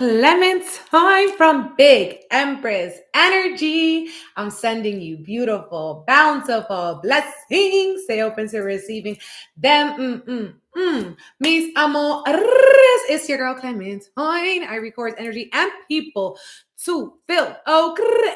Clementine from Big Empress Energy. I'm sending you beautiful, bountiful blessings. Stay open to receiving them. Mis amores, it's your girl Clementine. I record energy and people to fill.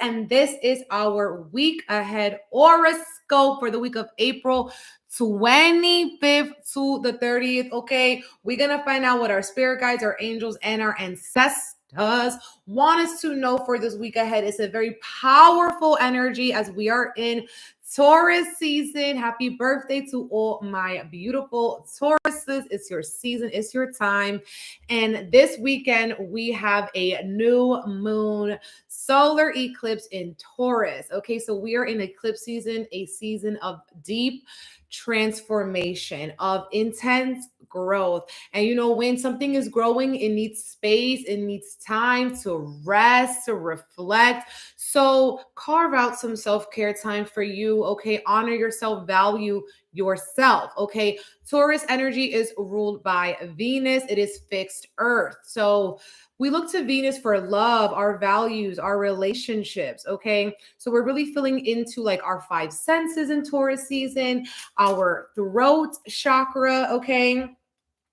And this is our week ahead horoscope for the week of April 25th to the 30th. Okay, we're gonna find out what our spirit guides, our angels, and our ancestors want us to know for this week ahead. It's a very powerful energy as we are in Taurus season. Happy birthday to all my beautiful Tauruses. It's your season, it's your time. And this weekend, we have a new moon solar eclipse in Taurus. Okay, so we are in eclipse season, a season of deep transformation, of intense growth. And you know, when something is growing, it needs space, it needs time to rest, to reflect. So carve out some self-care time for you. Okay, honor yourself, value yourself. Okay, Taurus energy is ruled by Venus, it is fixed earth. So we look to Venus for love, our values, our relationships. Okay, so we're really feeling into like our five senses in Taurus season, our throat chakra. Okay,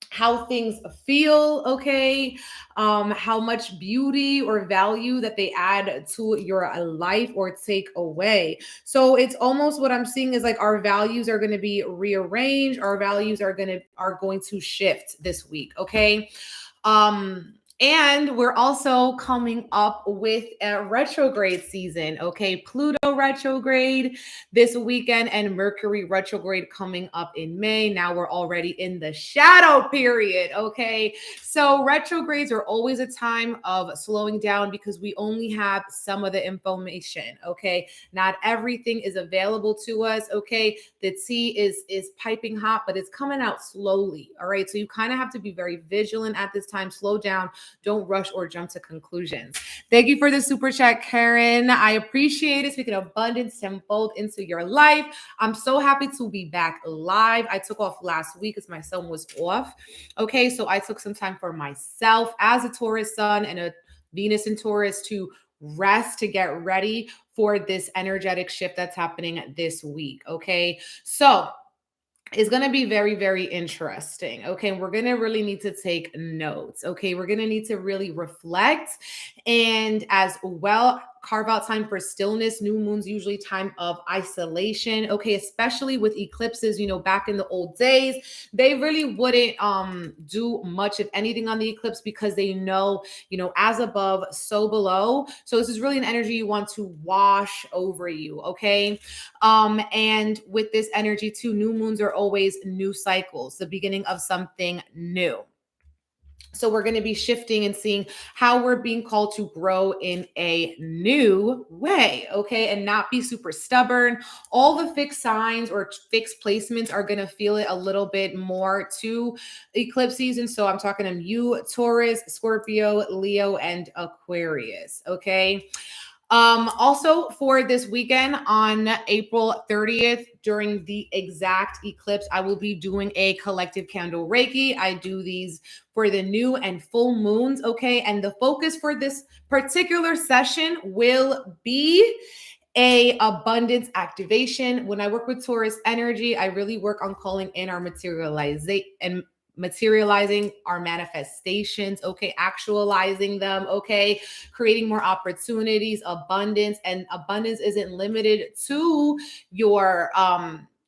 how things feel, okay, how much beauty or value that they add to your life or take away. So it's almost what I'm seeing is like our values are going to be rearranged, our values are going to shift this week. Okay, and we're also coming up with a retrograde season. Okay, Pluto retrograde this weekend and Mercury retrograde coming up in May. Now we're already in the shadow period. Okay, so retrogrades are always a time of slowing down because we only have some of the information. Okay, not everything is available to us. Okay, the tea is piping hot, but it's coming out slowly. All right, so you kind of have to be very vigilant at this time. Slow down. Don't rush or jump to conclusions. Thank you for the super chat, Karen. I appreciate it. Speaking abundance tenfold into your life. I'm so happy to be back live. I took off last week because my son was off. Okay, so I took some time for myself as a Taurus sun and a Venus in Taurus to rest, to get ready for this energetic shift that's happening this week. Okay, so it's going to be very, very interesting. Okay. We're going to really need to take notes. Okay. We're going to need to really reflect and as well carve out time for stillness. New moon's usually time of isolation. Okay. Especially with eclipses, you know, back in the old days, they really wouldn't do much of anything on the eclipse because they know, you know, as above, so below. So this is really an energy you want to wash over you. Okay. And with this energy too, new moons are always new cycles, the beginning of something new. So we're going to be shifting and seeing how we're being called to grow in a new way, okay, and not be super stubborn. All the fixed signs or fixed placements are going to feel it a little bit more to eclipse season. So I'm talking to you, Taurus, Scorpio, Leo, and Aquarius, okay? Also for this weekend on April 30th, during the exact eclipse, I will be doing a collective candle Reiki. I do these for the new and full moons. Okay. And the focus for this particular session will be a abundance activation. When I work with Taurus energy, I really work on calling in our materializing our manifestations, okay, actualizing them, okay, creating more opportunities, abundance. And abundance isn't limited to your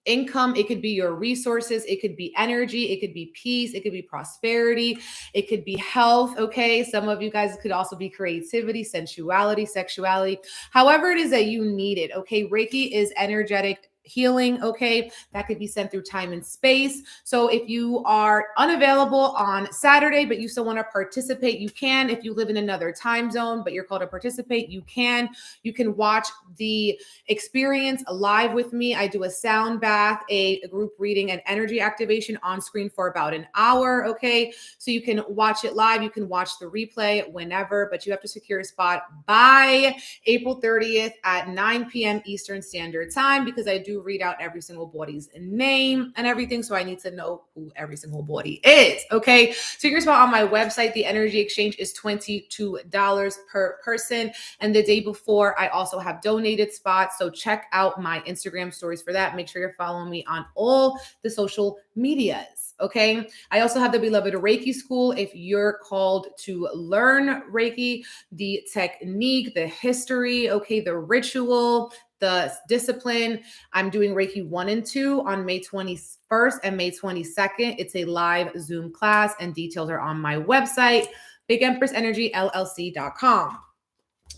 income. It could be your resources, it could be energy, it could be peace, it could be prosperity, it could be health. Okay, some of you guys could also be creativity, sensuality, sexuality, however it is that you need it. Okay, Reiki is energetic healing. Okay, that could be sent through time and space. So if you are unavailable on Saturday, but you still want to participate, you can. If you live in another time zone, but you're called to participate, you can. You can watch the experience live with me. I do a sound bath, a group reading, and energy activation on screen for about an hour. Okay, so you can watch it live. You can watch the replay whenever, but you have to secure a spot by April 30th at 9 p.m. Eastern Standard Time because I do do read out every single body's name and everything. So I need to know who every single body is. Okay. So your spot on my website, the energy exchange is $22 per person. And the day before, I also have donated spots. So check out my Instagram stories for that. Make sure you're following me on all the social medias. Okay. I also have the Beloved Reiki School. If you're called to learn Reiki, the technique, the history, okay, the ritual, the discipline. I'm doing Reiki 1 and 2 on May 21st and May 22nd. It's a live Zoom class, and details are on my website, bigempressenergyllc.com.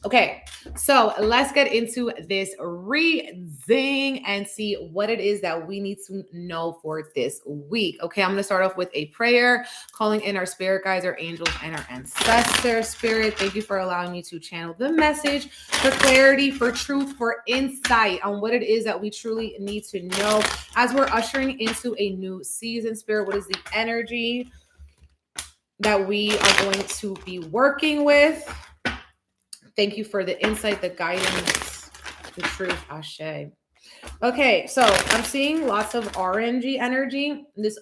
Okay, so let's get into this reading and see what it is that we need to know for this week. Okay, I'm going to start off with a prayer, calling in our spirit guides, our angels, and our ancestor spirit. Thank you for allowing me to channel the message for clarity, for truth, for insight on what it is that we truly need to know as we're ushering into a new season. Spirit, what is the energy that we are going to be working with? Thank you for the insight, the guidance, the truth, Ashe. Okay, so I'm seeing lots of orangey energy. This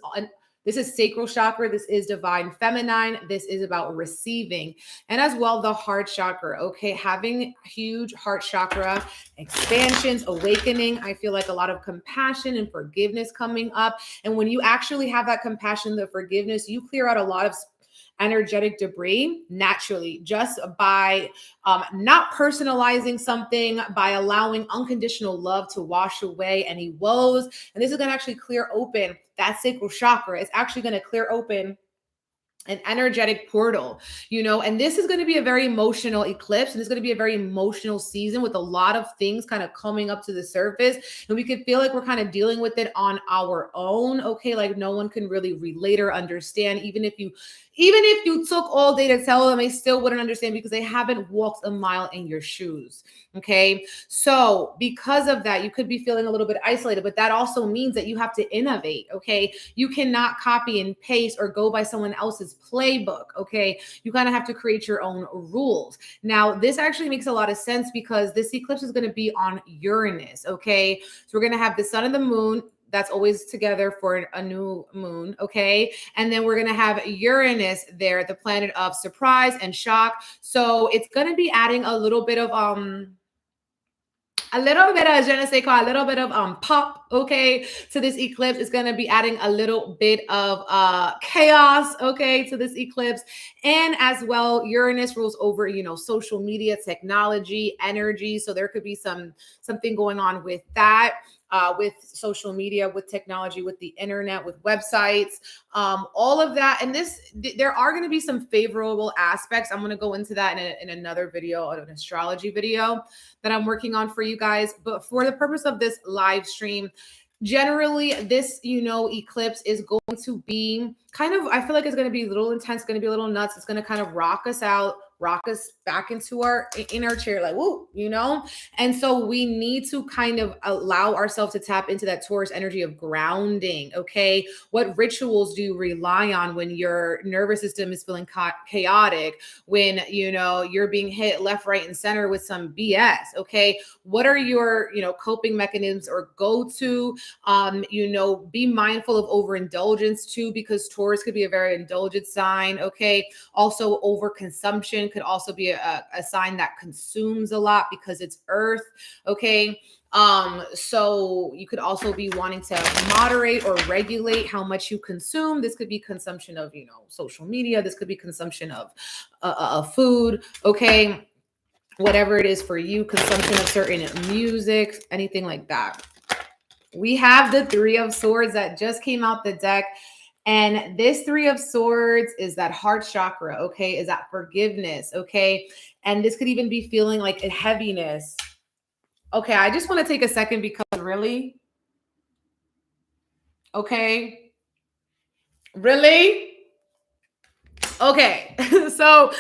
is sacral chakra. This is divine feminine. This is about receiving. And as well, the heart chakra. Okay, having huge heart chakra expansions, awakening. I feel like a lot of compassion and forgiveness coming up. And when you actually have that compassion, the forgiveness, you clear out a lot of energetic debris naturally, just by not personalizing something, by allowing unconditional love to wash away any woes. And this is going to actually clear open that sacral chakra. It's actually going to clear open an energetic portal, and this is going to be a very emotional eclipse, and it's going to be a very emotional season with a lot of things kind of coming up to the surface, and we could feel like we're kind of dealing with it on our own. Okay, like no one can really relate or understand, even if you took all day to tell them, they still wouldn't understand because they haven't walked a mile in your shoes. Okay, so because of that, you could be feeling a little bit isolated, but that also means that you have to innovate. Okay, you cannot copy and paste or go by someone else's playbook. Okay, you kind of have to create your own rules. Now, this actually makes a lot of sense because this eclipse is going to be on Uranus. Okay, so we're going to have the sun and the moon. That's always together for a new moon, okay? And then we're going to have Uranus there, the planet of surprise and shock. So it's going to be adding a little bit of je ne sais quoi, a little bit of pop, okay, to this eclipse. Is going to be adding a little bit of chaos, okay, to this eclipse. And as well, Uranus rules over, social media, technology, energy. So there could be something going on with that. With social media, with technology, with the internet, with websites, all of that. And there are going to be some favorable aspects. I'm going to go into that in another video, an astrology video that I'm working on for you guys. But for the purpose of this live stream, generally this, eclipse is going to be kind of, I feel like it's going to be a little intense, going to be a little nuts. It's going to kind of rock us out, rock us back into our chair, like, woo, And so we need to kind of allow ourselves to tap into that Taurus energy of grounding. Okay. What rituals do you rely on when your nervous system is feeling chaotic, when, you're being hit left, right, and center with some BS? Okay. What are your, coping mechanisms or go-to? Be mindful of overindulgence too, because Taurus could be a very indulgent sign. Okay. Also, overconsumption could also be a sign that consumes a lot because it's earth. Okay. So you could also be wanting to moderate or regulate how much you consume. This could be consumption of, social media. This could be consumption of food. Okay. Whatever it is for you, consumption of certain music, anything like that. We have the Three of Swords that just came out the deck. And this Three of Swords is that heart chakra, okay? Is that forgiveness, okay? And this could even be feeling like a heaviness. Okay, I just want to take a second because really? Okay. Really? Okay. So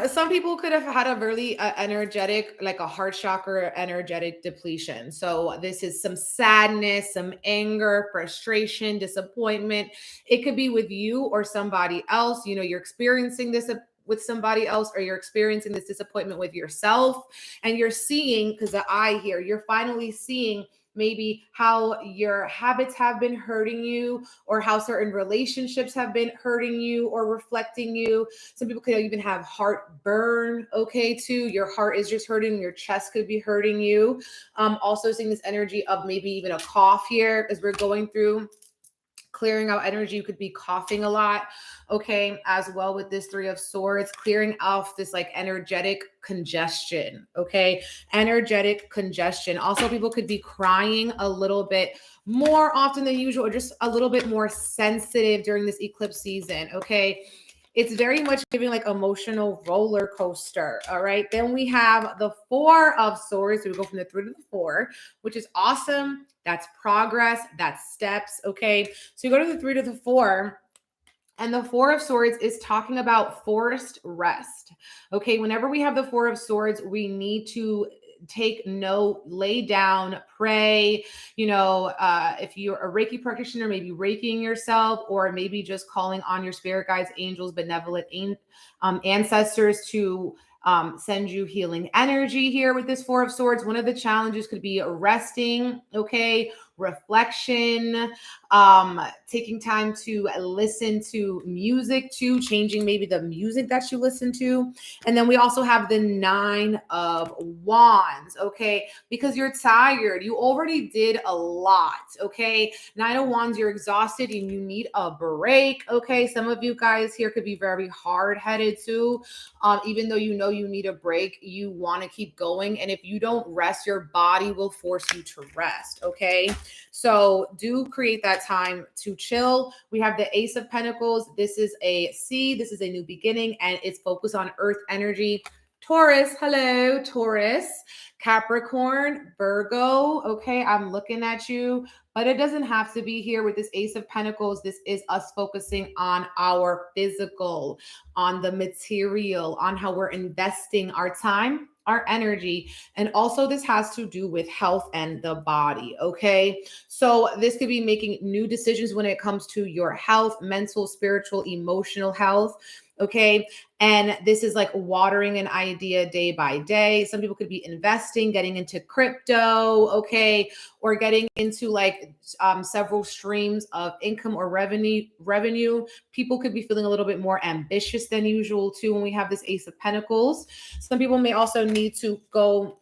some people could have had a really energetic, like a heart chakra energetic depletion. So this is some sadness, some anger, frustration, disappointment. It could be with you or somebody else. You're experiencing this with somebody else, or you're experiencing this disappointment with yourself, and you're seeing, because the eye here, you're finally seeing maybe how your habits have been hurting you, or how certain relationships have been hurting you or reflecting you. Some people could even have heartburn, okay, too. Your heart is just hurting, your chest could be hurting you. Also seeing this energy of maybe even a cough here as we're going through clearing out energy. You could be coughing a lot, okay, as well with this Three of Swords, clearing off this like energetic congestion, okay, energetic congestion. Also, people could be crying a little bit more often than usual, or just a little bit more sensitive during this eclipse season, okay. It's very much giving like emotional roller coaster. All right. Then we have the Four of Swords. So we go from the 3 to the 4, which is awesome. That's progress. That's steps. Okay. So you go to the 3 to the 4. And the Four of Swords is talking about forced rest. Okay. Whenever we have the Four of Swords, we need to take note, lay down, pray. If you're a Reiki practitioner, maybe Reikiing yourself, or maybe just calling on your spirit guides, angels, benevolent ancestors to send you healing energy here with this Four of Swords. One of the challenges could be resting, okay, reflection, taking time to listen to music too, changing maybe the music that you listen to. And then we also have the Nine of Wands, okay, because you're tired. You already did a lot, okay? Nine of Wands, you're exhausted and you need a break, okay? Some of you guys here could be very hard-headed too. Even though you know you need a break, you want to keep going. And if you don't rest, your body will force you to rest, okay? So do create that time to chill. We have the Ace of Pentacles. This is a seed. This is a new beginning, and it's focused on earth energy. Taurus, hello, Taurus, Capricorn, Virgo. Okay, I'm looking at you, but it doesn't have to be here with this Ace of Pentacles. This is us focusing on our physical, on the material, on how we're investing our time, our energy. And also this has to do with health and the body, okay? So this could be making new decisions when it comes to your health, mental, spiritual, emotional health, okay? And this is like watering an idea day by day. Some people could be investing, getting into crypto, okay? Or getting into like several streams of income or revenue. People could be feeling a little bit more ambitious than usual too when we have this Ace of Pentacles. Some people may also need to go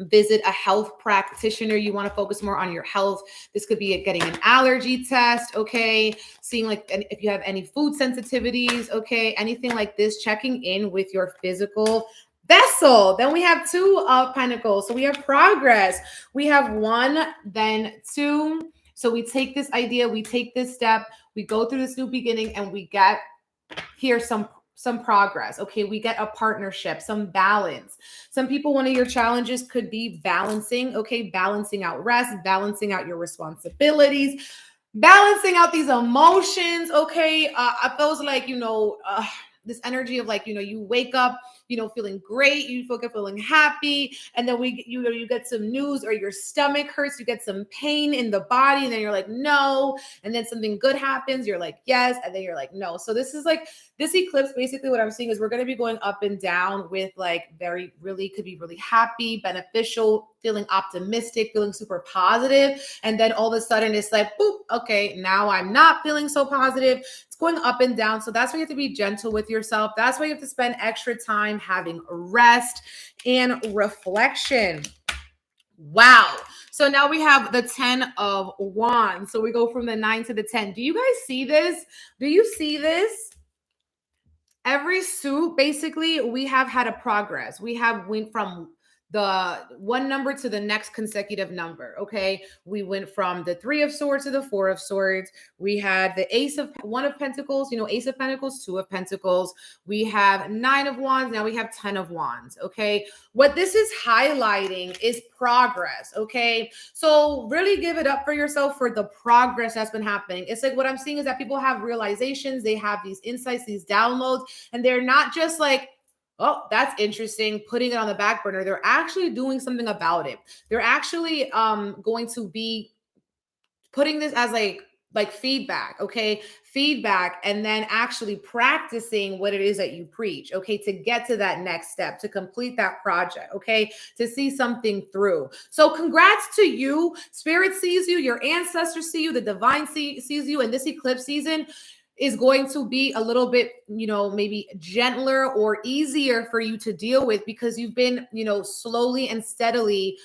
visit a health practitioner. You want to focus more on your health. This could be getting an allergy test, okay? Seeing like if you have any food sensitivities, okay? Anything like this, checking in with your physical vessel. Then we have Two of Pentacles. So we have progress. We have 1, then 2. So we take this idea, we take this step, we go through this new beginning, and we get here some progress. Okay, we get a partnership, some balance. Some people, one of your challenges could be balancing, okay, balancing out rest, balancing out your responsibilities, balancing out these emotions, okay? I feels like, this energy of like, you wake up, feeling great, you feel good, feeling happy, and then you get some news or your stomach hurts, you get some pain in the body, and then you're like, no, and then something good happens, you're like, yes, and then you're like, no. So this is like, this eclipse, basically what I'm seeing is we're going to be going up and down with like could be really happy, beneficial, feeling optimistic, feeling super positive. And then all of a sudden it's like, boop, okay, now I'm not feeling so positive. It's going up and down. So that's why you have to be gentle with yourself. That's why you have to spend extra time having rest and reflection. Wow. So now we have the 10 of Wands. So we go from the 9 to the 10. Do you guys see this? Do you see this? Every suit, basically, we have had a progress. We have went from the one number to the next consecutive number. Okay. We went from the 3 of Swords to the 4 of Swords. We had the One of Pentacles, Ace of Pentacles, 2 of Pentacles. We have 9 of Wands. Now we have 10 of Wands. Okay. What this is highlighting is progress. Okay. So really give it up for yourself for the progress that's been happening. It's like what I'm seeing is that people have realizations, they have these insights, these downloads, and they're not just like, oh, that's interesting, putting it on the back burner. They're actually doing something about it. They're actually going to be putting this as like like feedback, okay? Feedback, and then actually practicing what it is that you preach, okay? To get to that next step, to complete that project, okay? To see something through. So congrats to you. Spirit sees you, your ancestors see you, the divine sees you, and this eclipse season is going to be a little bit, maybe gentler or easier for you to deal with because you've been, slowly and steadily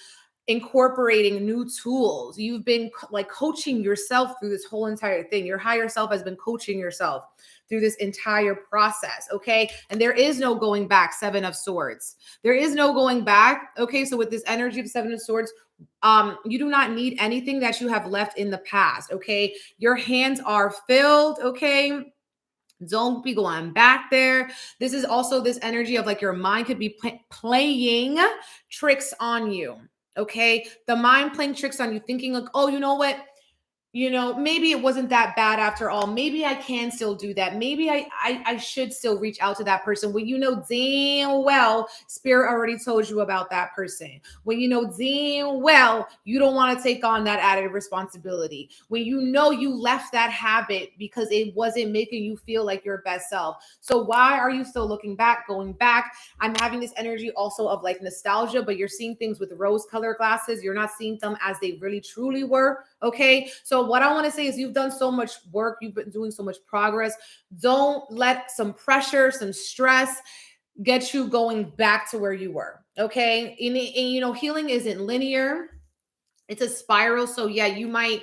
incorporating new tools. You've been like coaching yourself through this whole entire thing. Your higher self has been coaching yourself through this entire process, okay? And there is no going back, Seven of Swords. There is no going back, okay? So with this energy of Seven of Swords, you do not need anything that you have left in the past, okay? Your hands are filled, okay? Don't be going back there. This is also this energy of like your mind could be playing tricks on you. Okay. The mind playing tricks on you, thinking like, oh, you know what? Maybe it wasn't that bad after all. Maybe I can still do that. Maybe I should still reach out to that person. When damn well, Spirit already told you about that person. When damn well, you don't want to take on that added responsibility. When you left that habit because it wasn't making you feel like your best self. So why are you still looking back, going back? I'm having this energy also of like nostalgia, but you're seeing things with rose-colored glasses. You're not seeing them as they really truly were. Okay. So what I want to say is you've done so much work. You've been doing so much progress. Don't let some pressure, some stress get you going back to where you were. Okay. And healing isn't linear. It's a spiral. So yeah, you might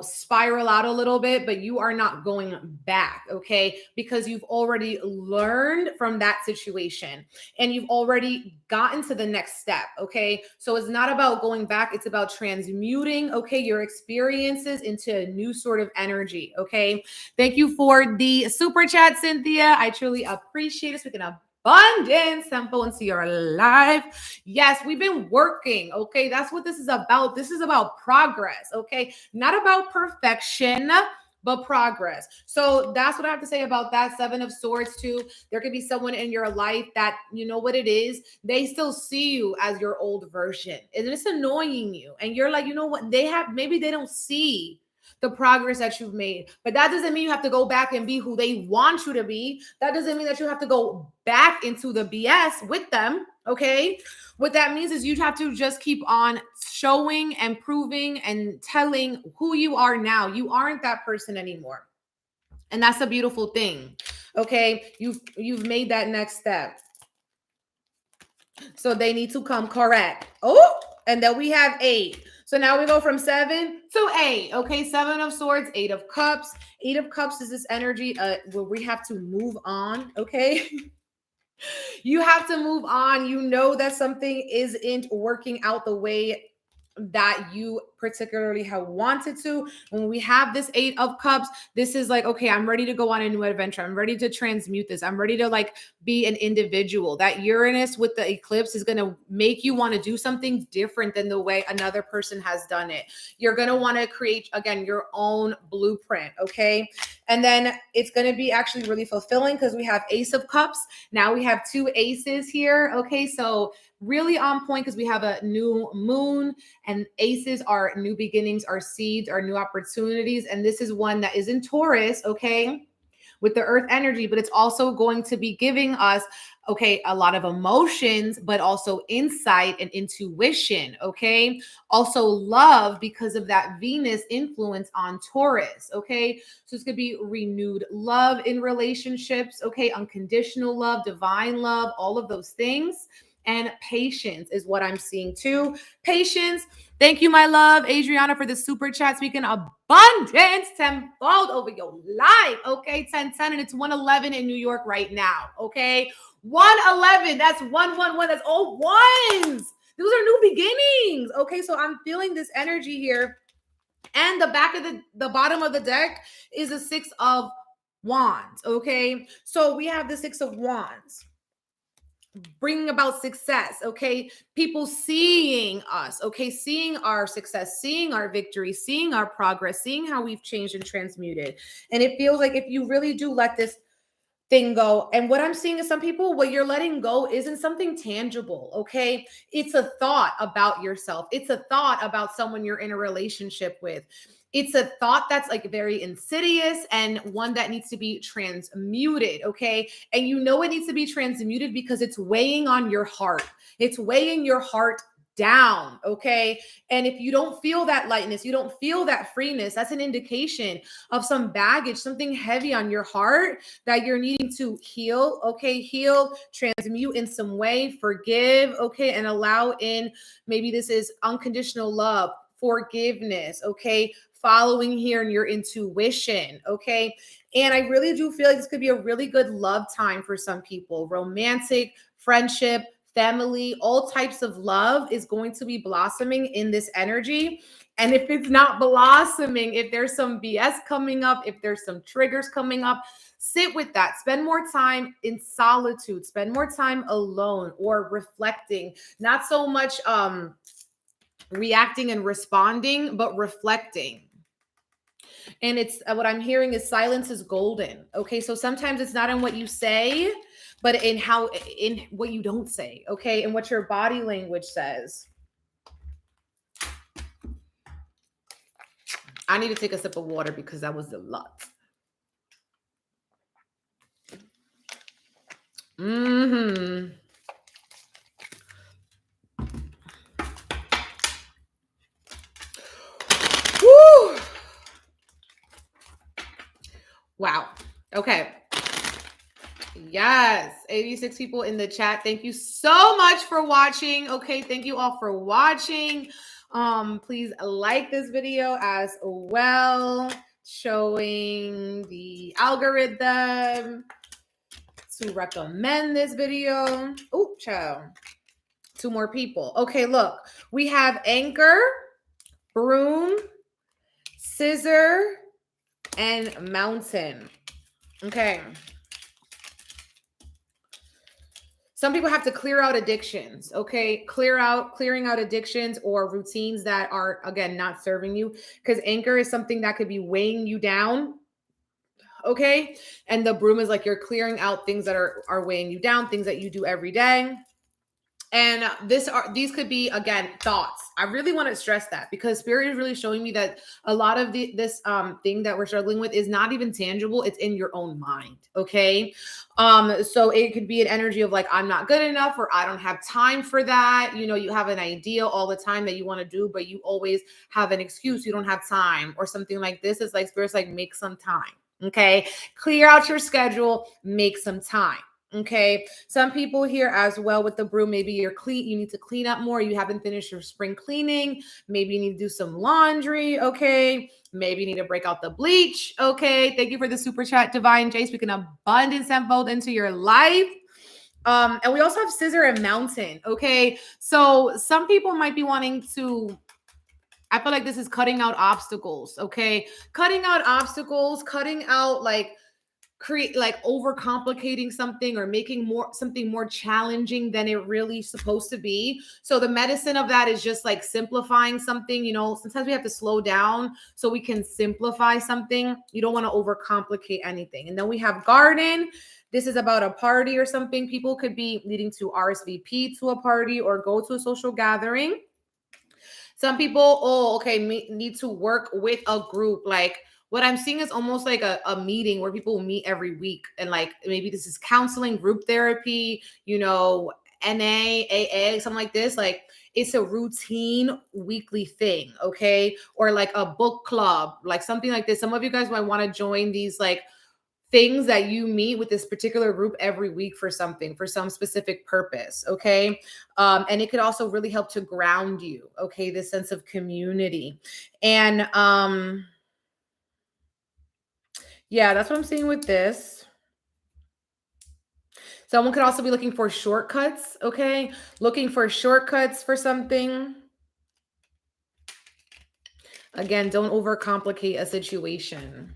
spiral out a little bit, but you are not going back, okay? Because you've already learned from that situation and you've already gotten to the next step, okay? So it's not about going back, it's about transmuting, okay, your experiences into a new sort of energy, okay? Thank you for the super chat, Cynthia. I truly appreciate it. Speaking of abundance, tempo into your life. Yes, we've been working. Okay, that's what this is about. This is about progress. Okay, not about perfection, but progress. So that's what I have to say about that. Seven of Swords too. There could be someone in your life that, you know what it is, they still see you as your old version and it's annoying you, and you're like, you know what, maybe they don't see the progress that you've made. But that doesn't mean you have to go back and be who they want you to be. That doesn't mean that you have to go back into the BS with them, okay? What that means is you have to just keep on showing and proving and telling who you are now. You aren't that person anymore. And that's a beautiful thing, okay? You've made that next step. So they need to come correct. Oh, and then we have 8. So now we go from 7 to 8. Okay, 7 of Swords, 8 of Cups. 8 of Cups is this energy where we have to move on, okay? You have to move on. You know that something isn't working out the way that you particularly have wanted to. When we have this 8 of Cups, this is like, okay, I'm ready to go on a new adventure. I'm ready to transmute this. I'm ready to like be an individual. That Uranus with the eclipse is going to make you want to do something different than the way another person has done it. You're going to want to create, again, your own blueprint, okay? And then it's going to be actually really fulfilling because we have Ace of Cups. Now we have 2 aces here, okay? So really on point because we have a new moon, and aces are new beginnings, are seeds, are new opportunities. And this is one that is in Taurus, okay, with the earth energy, but it's also going to be giving us, okay, a lot of emotions, but also insight and intuition, okay? Also love because of that Venus influence on Taurus, okay? So it's going to be renewed love in relationships, okay? Unconditional love, divine love, all of those things. And patience is what I'm seeing too. Patience. Thank you, my love, Adriana, for the super chat. Speaking abundance tenfold over your life. Okay, 1010, and it's 111 in New York right now. Okay, 111. That's 111. That's all ones. Those are new beginnings. Okay, so I'm feeling this energy here. And the back of the bottom of the deck is a 6 of Wands. Okay, so we have the 6 of Wands bringing about success, okay? People seeing us, okay? Seeing our success, seeing our victory, seeing our progress, seeing how we've changed and transmuted. And it feels like if you really do let this thing go, and what I'm seeing is some people, what you're letting go isn't something tangible, okay? It's a thought about yourself. It's a thought about someone you're in a relationship with. it's a thought that's like very insidious and one that needs to be transmuted, okay? And you know it needs to be transmuted because it's weighing on your heart. It's weighing your heart down, okay? And if you don't feel that lightness, you don't feel that freeness, that's an indication of some baggage, something heavy on your heart that you're needing to heal, okay? Heal, transmute in some way, forgive, okay? And allow in, maybe this is unconditional love, forgiveness, okay? Following here in your intuition, okay? And I really do feel like this could be a really good love time for some people. Romantic, friendship, family, all types of love is going to be blossoming in this energy. And if it's not blossoming, if there's some BS coming up, if there's some triggers coming up, sit with that. Spend more time in solitude. Spend more time alone or reflecting. Not so much reacting and responding, but reflecting. And it's what I'm hearing is silence is golden. Okay. So sometimes it's not in what you say, but in what you don't say. Okay. And what your body language says. I need to take a sip of water because that was a lot. Mm-hmm. Woo! Wow. Okay. Yes. 86 people in the chat. Thank you so much for watching. Okay. Thank you all for watching. Please like this video as well, showing the algorithm to recommend this video. Oh, child. 2 more people. Okay. Look, we have Anchor, Broom, Scissor, and Mountain. Okay. Some people have to clear out addictions, okay? Clearing out addictions or routines that are, again, not serving you, because Anchor is something that could be weighing you down, okay? And the Broom is like you're clearing out things that are weighing you down, things that you do every day. And these could be, again, thoughts. I really want to stress that because Spirit is really showing me that a lot of this thing that we're struggling with is not even tangible. It's in your own mind. Okay. So it could be an energy of like, I'm not good enough, or I don't have time for that. You know, you have an idea all the time that you want to do, but you always have an excuse. You don't have time or something like this. It's like Spirit's like, make some time. Okay. Clear out your schedule, make some time. Okay. Some people here as well with the Broom, maybe you need to clean up more. You haven't finished your spring cleaning. Maybe you need to do some laundry. Okay. Maybe you need to break out the bleach. Okay. Thank you for the super chat, Divine J. Speaking abundance and bold into your life. And we also have Scissor and Mountain. Okay. So some people might be wanting to, I feel like this is cutting out obstacles. Okay. Cutting out obstacles, cutting out overcomplicating something or making something more challenging than it really supposed to be. So the medicine of that is just like simplifying something. You know, sometimes we have to slow down so we can simplify something. You don't want to overcomplicate anything. And then we have Garden. This is about a party or something. People could be needing to RSVP to a party or go to a social gathering. Some people, need to work with a group. Like what I'm seeing is almost like a meeting where people meet every week. And like, maybe this is counseling, group therapy, you know, NA, AA, something like this. Like it's a routine weekly thing. Okay. Or like a book club, like something like this. Some of you guys might want to join these like things that you meet with this particular group every week for something, for some specific purpose. Okay. And it could also really help to ground you. Okay. This sense of community. And, yeah, that's what I'm seeing with this. Someone could also be looking for shortcuts. Okay. Looking for shortcuts for something. Again, don't overcomplicate a situation.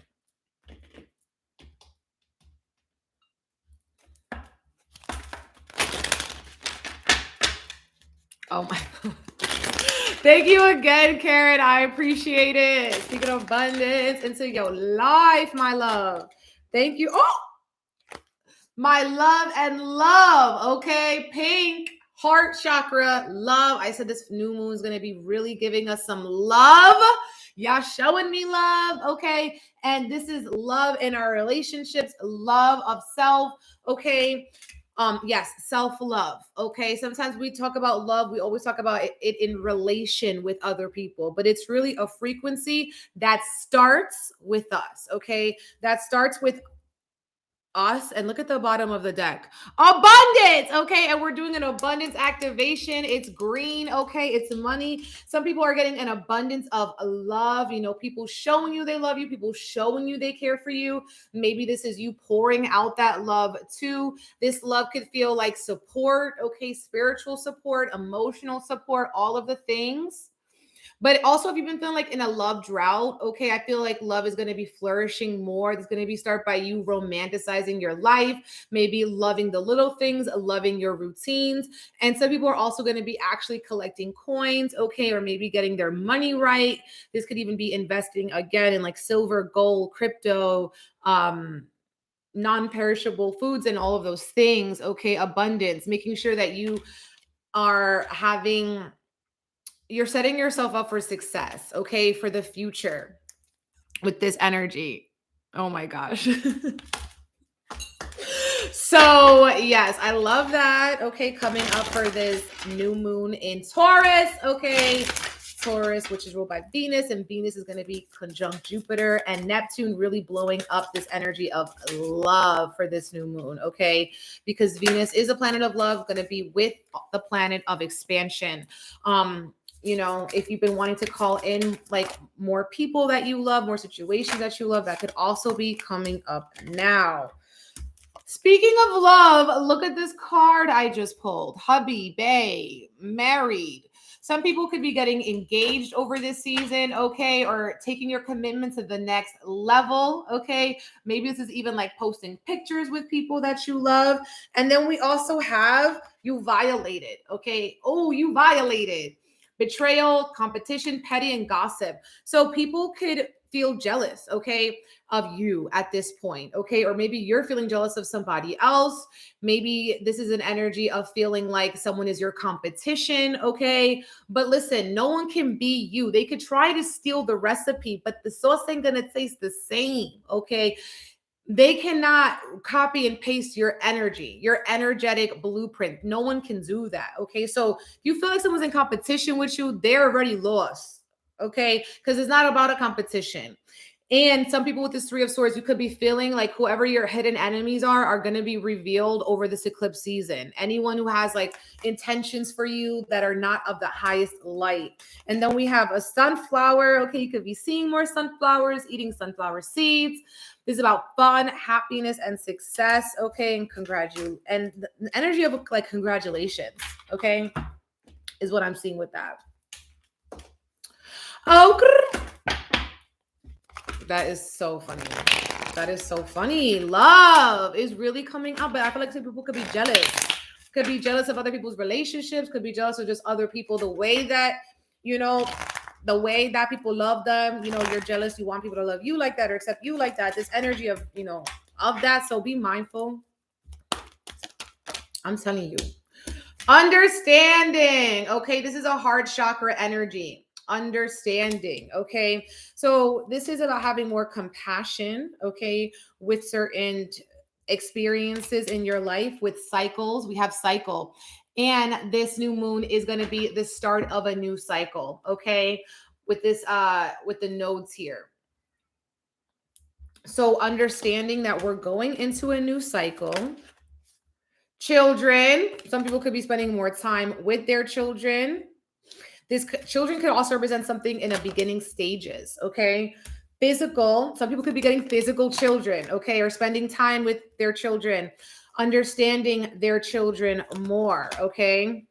Oh my. Thank you again, Karen. I appreciate it. Speaking of abundance into your life, my love. Thank you. Oh, my love and love. Okay. Pink heart chakra love. I said this new moon is going to be really giving us some love. Y'all showing me love, okay? And this is love in our relationships, love of self, okay? Yes, self-love, okay? Sometimes we talk about love, we always talk about it in relation with other people, but it's really a frequency that starts with us, okay? That starts with us. And look at the bottom of the deck, abundance, okay? And we're doing an abundance activation. It's green, okay? It's money. Some people are getting an abundance of love, you know, people showing you they love you, people showing you they care for you. Maybe this is you pouring out that love too. This love could feel like support, okay? Spiritual support, emotional support, all of the things. But also, if you've been feeling like in a love drought, okay, I feel like love is going to be flourishing more. It's going to be start by you romanticizing your life, maybe loving the little things, loving your routines. And some people are also going to be actually collecting coins, okay, or maybe getting their money right. This could even be investing again in like silver, gold, crypto, non-perishable foods and all of those things, okay, abundance, making sure that you are having you're setting yourself up for success, okay, for the future with this energy. Oh my gosh. So, yes, I love that. Okay, coming up for this new moon in Taurus. Okay, Taurus, which is ruled by Venus, and Venus is going to be conjunct Jupiter and Neptune, really blowing up this energy of love for this new moon, okay? Because Venus is a planet of love, going to be with the planet of expansion. You know, if you've been wanting to call in like more people that you love, more situations that you love, that could also be coming up now. Speaking of love, look at this card I just pulled. Hubby, bae, married. Some people could be getting engaged over this season, okay, or taking your commitment to the next level, okay? Maybe this is even like posting pictures with people that you love. And then we also have you violated, okay? Oh, you violated. Betrayal, competition, petty, and gossip. So people could feel jealous, okay, of you at this point, okay? Or maybe you're feeling jealous of somebody else. Maybe this is an energy of feeling like someone is your competition, okay? But listen, no one can be you. They could try to steal the recipe, but the sauce ain't gonna taste the same, okay? They cannot copy and paste your energy, your energetic blueprint. No one can do that, okay? So if you feel like someone's in competition with you, they're already lost, okay? Because it's not about a competition. And some people with this Three of Swords, you could be feeling like whoever your hidden enemies are going to be revealed over this eclipse season. Anyone who has like intentions for you that are not of the highest light. And then we have a sunflower. Okay, you could be seeing more sunflowers, eating sunflower seeds. This is about fun, happiness, and success. Okay, and and the energy of like congratulations. Okay, is what I'm seeing with that. Oh. That is so funny. That is so funny. Love is really coming up, but I feel like some people could be jealous. Could be jealous of other people's relationships. Could be jealous of just other people. The way that, you know, the way that people love them. You know, you're jealous. You want people to love you like that or accept you like that. This energy of, you know, of that. So be mindful. I'm telling you. Understanding. Okay, this is a heart chakra energy. Understanding. Okay, so this is about having more compassion, okay, with certain experiences in your life, with cycles. We have cycle, and this new moon is going to be the start of a new cycle, okay, with this with the nodes here. So understanding that we're going into a new cycle. Children, some people could be spending more time with their children. Children could also represent something in a beginning stages, okay? Physical, some people could be getting physical children, okay, or spending time with their children, understanding their children more, okay?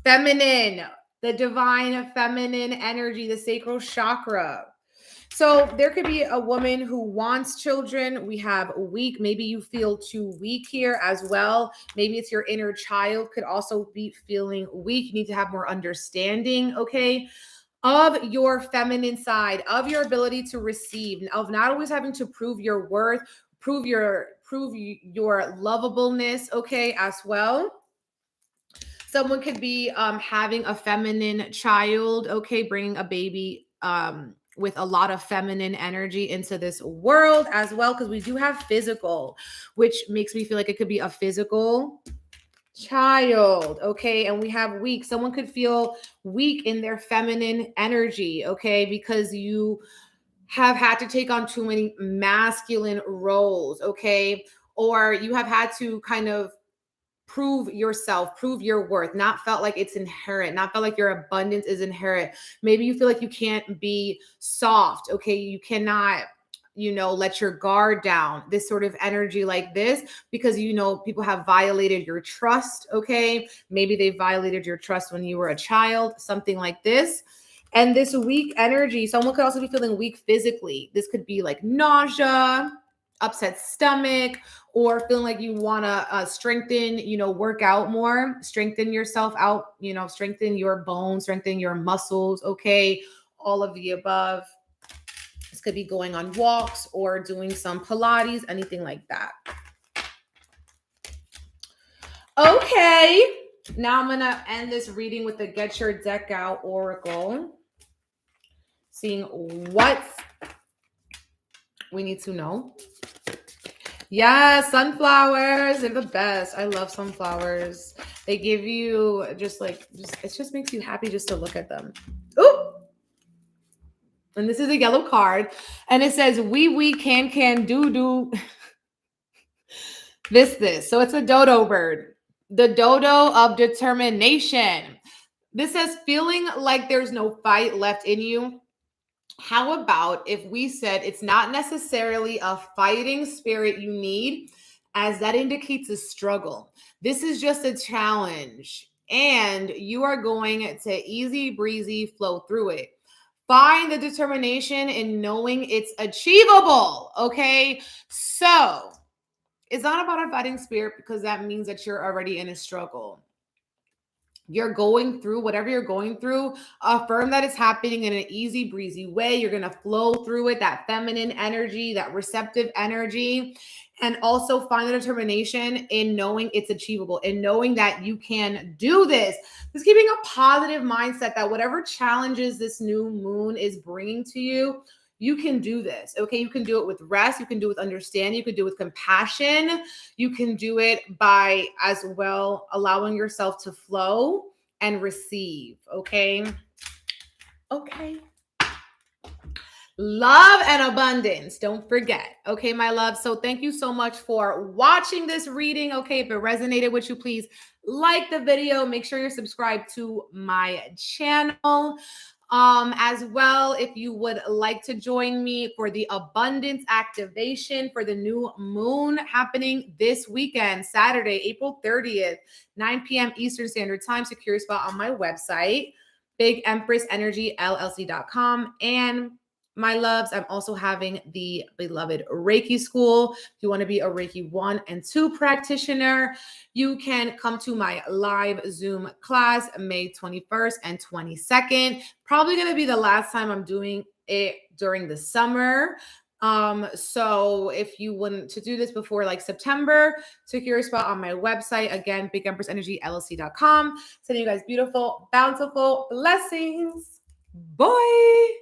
Feminine, the divine feminine energy, the sacral chakra. So there could be a woman who wants children. We have weak. Maybe you feel too weak here as well. Maybe it's your inner child could also be feeling weak. You need to have more understanding, okay, of your feminine side, of your ability to receive, of not always having to prove your worth, prove your lovableness, okay, as well. Someone could be having a feminine child, okay, bringing a baby with a lot of feminine energy into this world as well, because we do have physical, which makes me feel like it could be a physical child, okay? And we have weak. Someone could feel weak in their feminine energy, okay? Because you have had to take on too many masculine roles, okay? Or you have had to kind of prove yourself, prove your worth, not felt like it's inherent, not felt like your abundance is inherent. Maybe you feel like you can't be soft, okay? You cannot, let your guard down, this sort of energy like this, because, people have violated your trust, okay? Maybe they violated your trust when you were a child, something like this. And this weak energy, someone could also be feeling weak physically. This could be like nausea, upset stomach, or feeling like you want to strengthen, work out more, strengthen yourself out, strengthen your bones, strengthen your muscles, okay? All of the above. This could be going on walks or doing some Pilates, anything like that. Okay, now I'm going to end this reading with the Get Your Deck Out Oracle, seeing what we need to know. Yes, sunflowers, they're the best. I love sunflowers. They give you it just makes you happy just to look at them. Ooh. And this is a yellow card, and it says we can do this. So it's a dodo bird, the dodo of determination. This says feeling like there's no fight left in you. How about if we said it's not necessarily a fighting spirit you need, as that indicates a struggle. This is just a challenge, and you are going to easy breezy flow through it. Find the determination in knowing it's achievable, okay? So it's not about a fighting spirit, because that means that you're already in a struggle. You're going through whatever you're going through, affirm that it's happening in an easy breezy way. You're going to flow through it, that feminine energy, that receptive energy, and also find the determination in knowing it's achievable, in knowing that you can do this. Just keeping a positive mindset that whatever challenges this new moon is bringing to you, you can do this, okay? You can do it with rest. You can do it with understanding. You can do it with compassion. You can do it by, as well, allowing yourself to flow and receive, okay? Okay. Love and abundance. Don't forget, okay, my love? So thank you so much for watching this reading, okay? If it resonated with you, please like the video. Make sure you're subscribed to my channel. As well, if you would like to join me for the abundance activation for the new moon happening this weekend, Saturday, April 30th, 9 p.m. Eastern Standard Time, secure spot on my website, @BigEmpressEnergyLLC.com. And my loves, I'm also having the beloved Reiki School. If you want to be a Reiki 1 and 2 practitioner, you can come to my live Zoom class May 21st and 22nd. Probably going to be the last time I'm doing it during the summer. So if you want to do this before like September, secure a spot on my website. Again, BigEmpressEnergyLLC.com. Sending you guys beautiful, bountiful blessings. Bye.